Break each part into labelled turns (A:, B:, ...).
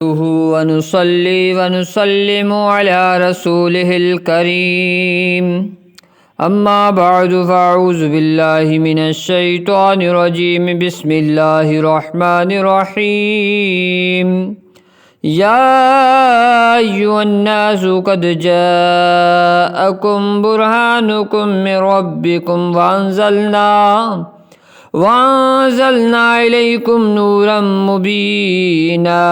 A: ونصلي ونسلم على رسوله الكريم أما بعد فأعوذ بالله من الشيطان الرجيم بسم الله الرحمن الرحيم يا أيها الناس قد جاءكم برهانكم من ربكم وأنزلنا إليكم نورا مبينا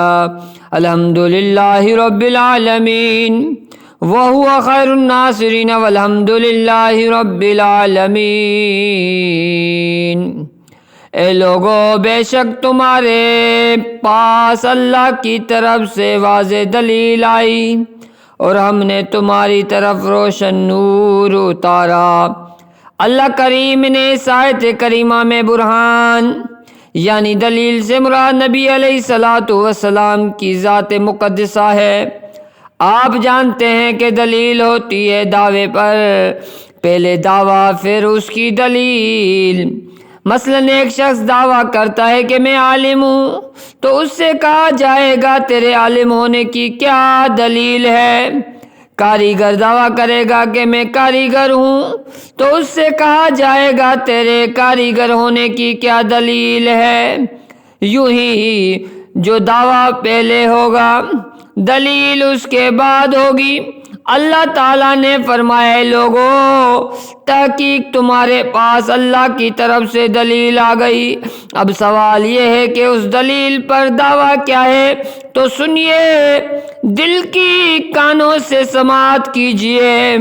A: الحمد لله رب العالمين وهو خير الناصرين والحمد لله رب العالمين۔ اے لوگو، بے شک تمہارے پاس اللہ کی طرف سے واضح دلیل آئی اور ہم نے تمہاری طرف روشن نور اتارا۔ اللہ کریم نے اس آیت کریمہ میں برہان یعنی دلیل سے مراد نبی علیہ السلام کی ذات مقدسہ ہے۔ آپ جانتے ہیں کہ دلیل ہوتی ہے دعوے پر، پہلے دعویٰ پھر اس کی دلیل۔ مثلاً ایک شخص دعویٰ کرتا ہے کہ میں عالم ہوں، تو اس سے کہا جائے گا تیرے عالم ہونے کی کیا دلیل ہے؟ کاریگر دعویٰ کرے گا کہ میں کاریگر ہوں، تو اس سے کہا جائے گا تیرے کاریگر ہونے کی کیا دلیل ہے؟ یوں ہی جو دعویٰ پہلے ہوگا دلیل اس کے بعد ہوگی۔ اللہ تعالیٰ نے فرمایا لوگو، تحقیق تمہارے پاس اللہ کی طرف سے دلیل آ گئی۔ اب سوال یہ ہے کہ اس دلیل پر دعویٰ کیا ہے؟ تو سنیے، دل کی کانوں سے سماعت کیجئے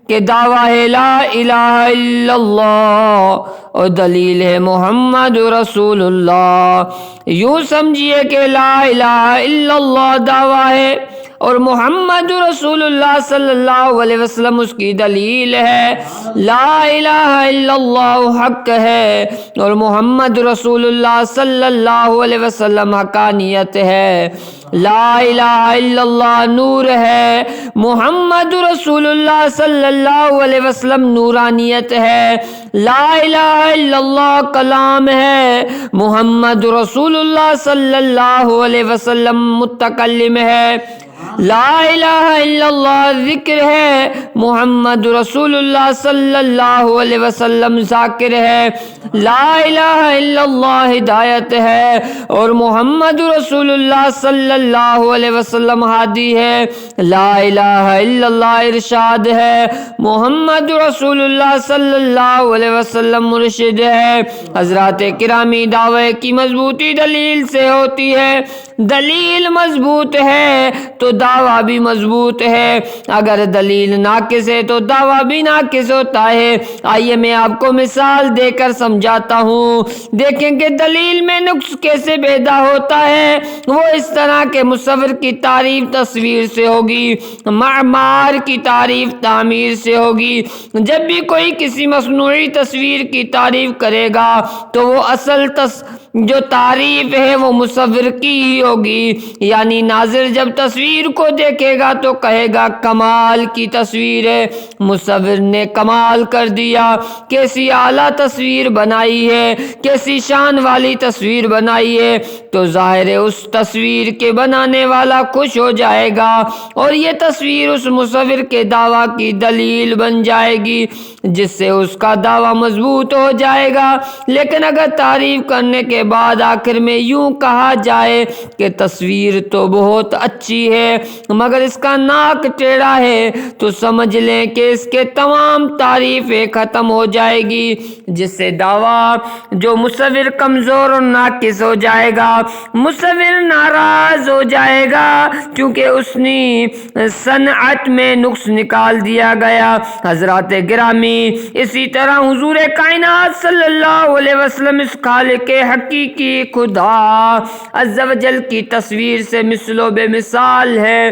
A: کہ دعویٰ ہے لا الہ الا اللہ اور دلیل ہے محمد رسول اللہ۔ یوں سمجھیے کہ لا الہ الا اللہ دعویٰ ہے اور محمد رسول اللہ صلی اللہ علیہ وسلم اس کی دلیل ہے۔ لا الہ الا اللہ حق ہے اور محمد رسول اللہ صلی اللہ علیہ وسلم حقانیت ہے۔ لا الہ الا اللہ نور ہے، محمد رسول اللہ صلی اللہ علیہ وسلم نورانیت ہے۔ لا الہ الا اللہ کلام ہے، محمد رسول اللہ صلی اللہ علیہ وسلم متکلم ہے۔ لا الہ الا اللہ ذکر ہے، محمد رسول اللہ صلی اللہ علیہ وسلم ذاکر ہے۔ لا الہ الا اللہ ہدایت ہے اور محمد رسول اللہ صلی اللہ علیہ وسلم ہادی ہے۔ لا الہ الا اللہ ارشاد ہے، محمد رسول اللہ صلی اللہ علیہ وسلم مرشد ہے۔ حضرات کرامی، دعوے کی مضبوطی دلیل سے ہوتی ہے۔ دلیل مضبوط ہے تو دعویٰ بھی مضبوط ہے، اگر دلیل ناقص ہے تو دعویٰ بھی ناقص ہوتا ہے۔ آئیے میں آپ کو مثال دے کر سمجھاتا ہوں، دیکھیں کہ دلیل میں نقص کیسے پیدا ہوتا ہے۔ وہ اس طرح کے مصور کی تعریف تصویر سے ہوگی، معمار کی تعریف تعمیر سے ہوگی۔ جب بھی کوئی کسی مصنوعی تصویر کی تعریف کرے گا تو وہ اصل جو تعریف ہے وہ مصور کی ہی ہوگی، یعنی ناظر جب تصویر کو دیکھے گا تو کہے گا کمال کی تصویر ہے، مصور نے کمال کر دیا، کیسی اعلیٰ تصویر بنائی ہے، کیسی شان والی تصویر بنائی ہے۔ تو ظاہر ہے اس تصویر کے بنانے والا خوش ہو جائے گا اور یہ تصویر اس مصور کے دعویٰ کی دلیل بن جائے گی، جس سے اس کا دعویٰ مضبوط ہو جائے گا۔ لیکن اگر تعریف کرنے کے بعد آخر میں یوں کہا جائے کہ تصویر تو بہت اچھی ہے مگر اس کا ناک ٹیڑھا ہے، تو سمجھ لیں کہ اس کے تمام تعریفیں ختم ہو جائے گی، جس سے دعویٰ جو مصور کمزور اور ناقص ہو جائے گا، مصور ناراض ہو جائے گا کیونکہ اس نے صنعت میں نقص نکال دیا گیا۔ حضرات گرامی، اسی طرح حضور کائنات صلی اللہ علیہ وسلم اس خالق حقیقی خدا عز و جل کی تصویر سے مثل و بے مثال ہے۔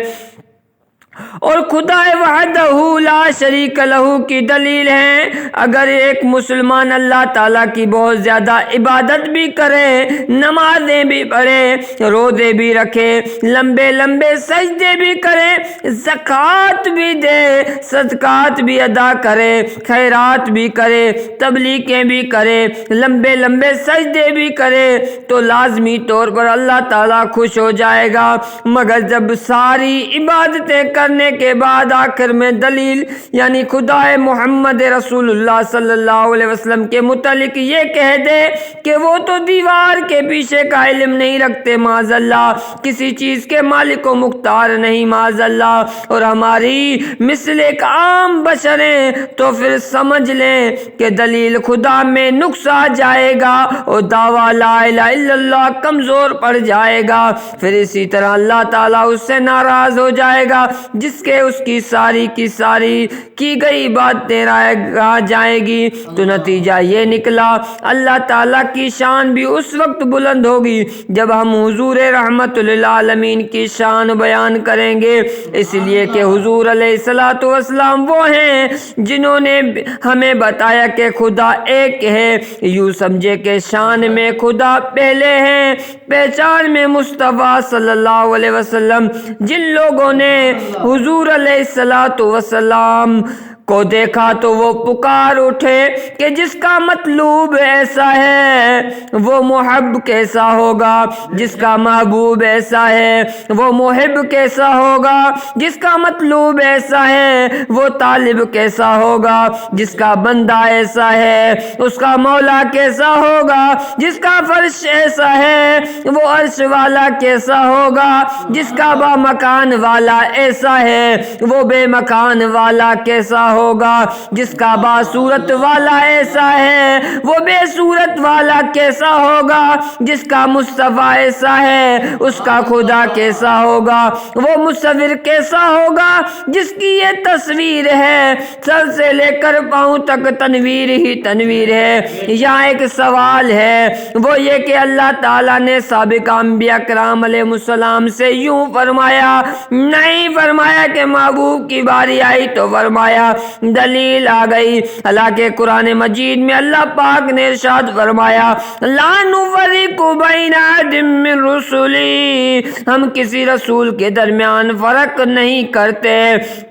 A: اور خدا وحدہ لا شریک لہ کی دلیل ہے۔ اگر ایک مسلمان اللہ تعالیٰ کی بہت زیادہ عبادت بھی کرے، نمازیں بھی پڑھے، روزے بھی رکھے، لمبے لمبے سجدے بھی کرے، زکوٰۃ بھی دے، صدقات بھی ادا کرے، خیرات بھی کرے، تبلیغیں بھی کرے، لمبے لمبے سجدے بھی کرے، تو لازمی طور پر اللہ تعالیٰ خوش ہو جائے گا۔ مگر جب ساری عبادتیں کرنے کے بعد آخر میں دلیل یعنی خدا محمد رسول اللہ صلی اللہ علیہ وسلم کے متعلق یہ کہہ دے کہ وہ تو دیوار کے پیچھے کا علم نہیں رکھتے معاذ اللہ، کسی چیز کے مالک و مختار نہیں معاذ اللہ، اور ہماری مثل ایک عام بشر ہیں، تو پھر سمجھ لیں کہ دلیل خدا میں نقص آ جائے گا اور دعویٰ لا الہ الا اللہ کمزور پڑ جائے گا۔ پھر اسی طرح اللہ تعالیٰ اس سے ناراض ہو جائے گا جس کے اس کی ساری کی ساری کی گئی باتیں رہ جائیں گی۔ تو نتیجہ یہ نکلا اللہ تعالیٰ کی شان بھی اس وقت بلند ہوگی جب ہم حضور رحمت للعالمین کی شان بیان کریں گے، اس لیے کہ حضور علیہ الصلوۃ والسلام وہ ہیں جنہوں نے ہمیں بتایا کہ خدا ایک ہے۔ یوں سمجھے کہ شان میں خدا پہلے ہیں، پہچان میں مصطفیٰ صلی اللہ علیہ وسلم۔ جن لوگوں نے حضور علیہ الصلوۃ والسلام کو دیکھا تو وہ پکار اٹھے کہ جس کا مطلوب ایسا ہے وہ محب کیسا ہوگا، جس کا محبوب ایسا ہے وہ محب کیسا ہوگا، جس کا مطلوب ایسا ہے وہ طالب کیسا ہوگا، جس کا بندہ ایسا ہے اس کا مولا کیسا ہوگا، جس کا فرش ایسا ہے وہ عرش والا کیسا ہوگا، جس کا با مکان والا ایسا ہے وہ بے مکان والا کیسا ہوگا، جس کا با صورت والا ایسا ہے وہ بے صورت والا کیسا ہوگا، جس کا مصطفیٰ ایسا ہے اس کا خدا کیسا ہوگا، وہ مصور کیسا ہوگا جس کی یہ تصویر ہے، سر سے لے کر پاؤں تک تنویر ہی تنویر ہے۔ یہاں ایک سوال ہے، وہ یہ کہ اللہ تعالیٰ نے سابق انبیاء کرام علیہ السلام سے یوں فرمایا؟ نہیں فرمایا کہ محبوب کی باری آئی تو فرمایا دلیل آ گئی۔ حالانکہ قرآن مجید میں اللہ پاک نے ارشاد فرمایا لا نفرق بین احد من رسلی، ہم کسی رسول کے درمیان فرق نہیں کرتے۔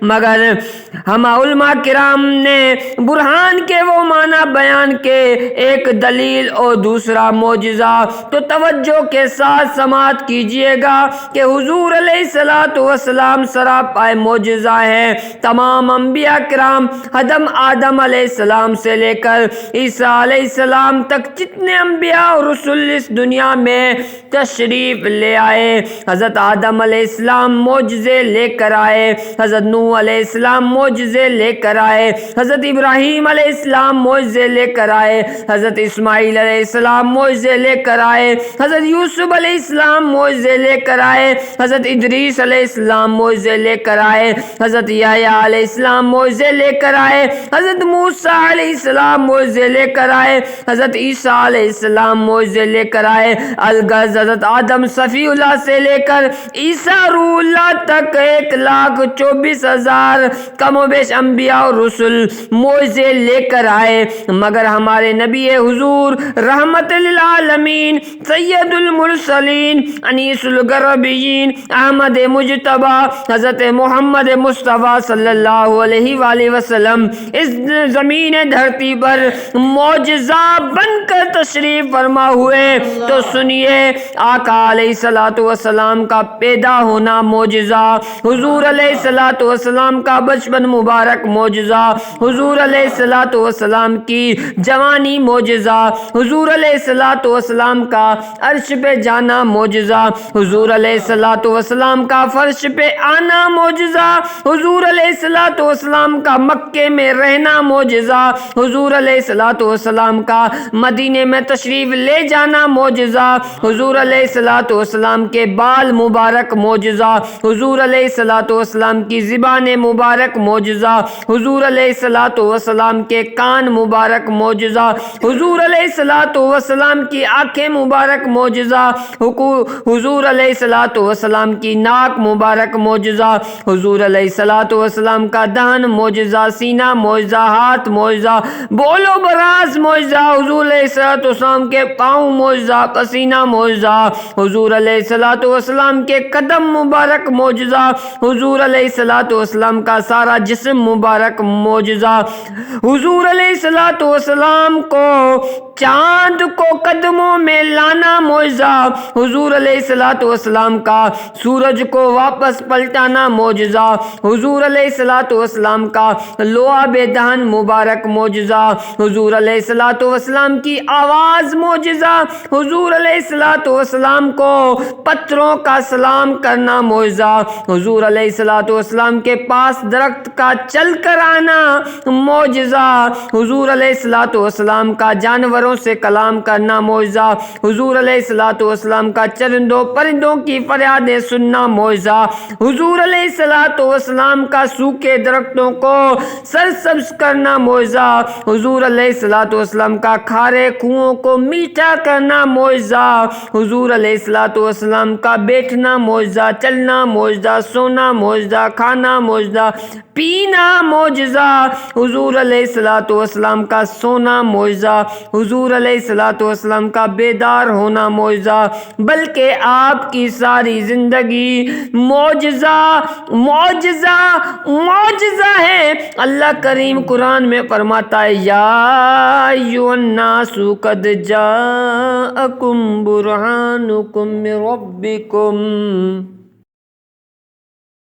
A: مگر ہم علماء کرام نے برہان کے وہ معنی بیان کے، ایک دلیل اور دوسرا معجزہ۔ تو توجہ کے ساتھ سماعت کیجئے گا کہ حضور علیہ الصلوۃ والسلام سراپائے معجزہ ہے۔ تمام انبیاء کرام آدم علیہ السلام سے لے کر عیسیٰ علیہ السلام تک جتنے انبیاء اور رسول اس دنیا میں تشریف لے آئے، حضرت آدم علیہ السلام معجزے لے کر آئے، حضرت نوح علیہ السلام معجزے لے کر آئے، حضرت ابراہیم علیہ السلام معجزے لے کر آئے، حضرت اسماعیل علیہ السلام معجزے لے کر آئے، حضرت یوسف علیہ السلام معجزے لے کر آئے، حضرت ادریس علیہ السلام معجزے لے کر آئے، حضرت یحییٰ علیہ السلام معجزے لے کر آئے، حضرت موسیٰ علیہ السلام معجزے لے کر آئے، حضرت عیسیٰ علیہ السلام معجزے لے کر آئے۔ الغرض حضرت آدم صفی اللہ سے لے کر عیسیٰ روح اللہ تک 1,24,000 کم و بیش انبیاء اور رسول معجزے لے کر آئے، مگر ہمارے نبی حضور رحمت للعالمین سید المرسلین انیس الغربیین احمد مجتبی حضرت محمد مصطفیٰ صلی اللہ علیہ وآلہ وسلم اس زمین دھرتی پر معجزہ بن کر تشریف فرما ہوئے۔ تو سنیے، آقا علیہ الصلوۃ والسلام کا پیدا ہونا معجزہ، حضور علیہ الصلوۃ والسلام کا بچپن مبارک معجزہ، حضور علیہ الصلوۃ والسلام کی جوانی معجزہ، حضور علیہ الصلوۃ والسلام کا عرش پہ جانا معجزہ، حضور علیہ الصلوۃ والسلام کا فرش پہ آنا معجزہ، حضور علیہ الصلوۃ والسلام کا مکے میں رہنا معجزہ، حضور علیہ الصلوۃ والسلام کا مدینے میں تشریف لے جانا معجزہ، حضور علیہ الصلوۃ والسلام کے بال مبارک معجزہ، حضور علیہ الصلوۃ والسلام کی زبان مبارک معجزہ، حضور علیہ الصلوۃ والسلام کے کان مبارک معجزہ، حضور علیہ الصلوۃ والسلام کی آنکھیں مبارک معجزہ، حضور علیہ الصلوۃ والسلام کی ناک مبارک معجزہ، حضور علیہ الصلوۃ والسلام کا دہن معجزہ، سینہ معجزہ، ہاتھ معجزہ، بول و براز معجزہ، حضور علیہ الصلوۃ والسلام کے پاؤں معجزہ، پسینہ معجزہ، حضور علیہ الصلوۃ والسلام کے قدم مبارک معجزہ، حضور علیہ الصلوۃ والسلام کا سارا جسم مبارک معجزہ، حضور علیہ الصلوۃ والسلام کو چاند کو قدموں میں لانا معجزہ، حضور علیہ الصلوۃ والسلام کا سورج کو واپس پلٹانا معجزہ، حضور علیہ الصلوۃ والسلام کا لعاب دہن مبارک معجزہ، حضور علیہ الصلوۃ والسلام کی آواز معجزہ، حضور علیہ الصلوۃ والسلام کو پتھروں کا سلام کرنا معجزہ، حضور علیہ الصلوۃ والسلام کے پاس درخت کا چل کر آنا معجزہ، حضور علیہ الصلوۃ والسلام کا جانوروں سے کلام کرنا معجزہ، حضور علیہ الصلوۃ والسلام کا چرندوں پرندوں کی فریادیں سننا معجزہ، حضور علیہ الصلوۃ والسلام کا سوکھے درختوں کو سرسبز کرنا معجزہ، حضور علیہ الصلوۃ والسلام کا کھارے کنووں کو میٹھا کرنا معجزہ، حضور علیہ الصلوۃ والسلام کا بیٹھنا معجزہ، چلنا معجزہ، سونا معجزہ، کھانا معجزہ، پینا معجزہ، حضور علیہ الصلوۃ والسلام کا سونا معجزہ، حضور علیہ الصلوۃ والسلام کا بیدار ہونا معجزہ، بلکہ آپ کی ساری زندگی معجزہ معجزہ معجزہ ہے۔ اللہ کریم قرآن میں فرماتا ہے یا ایھا الناس قد جاءکم برہانکم من ربکم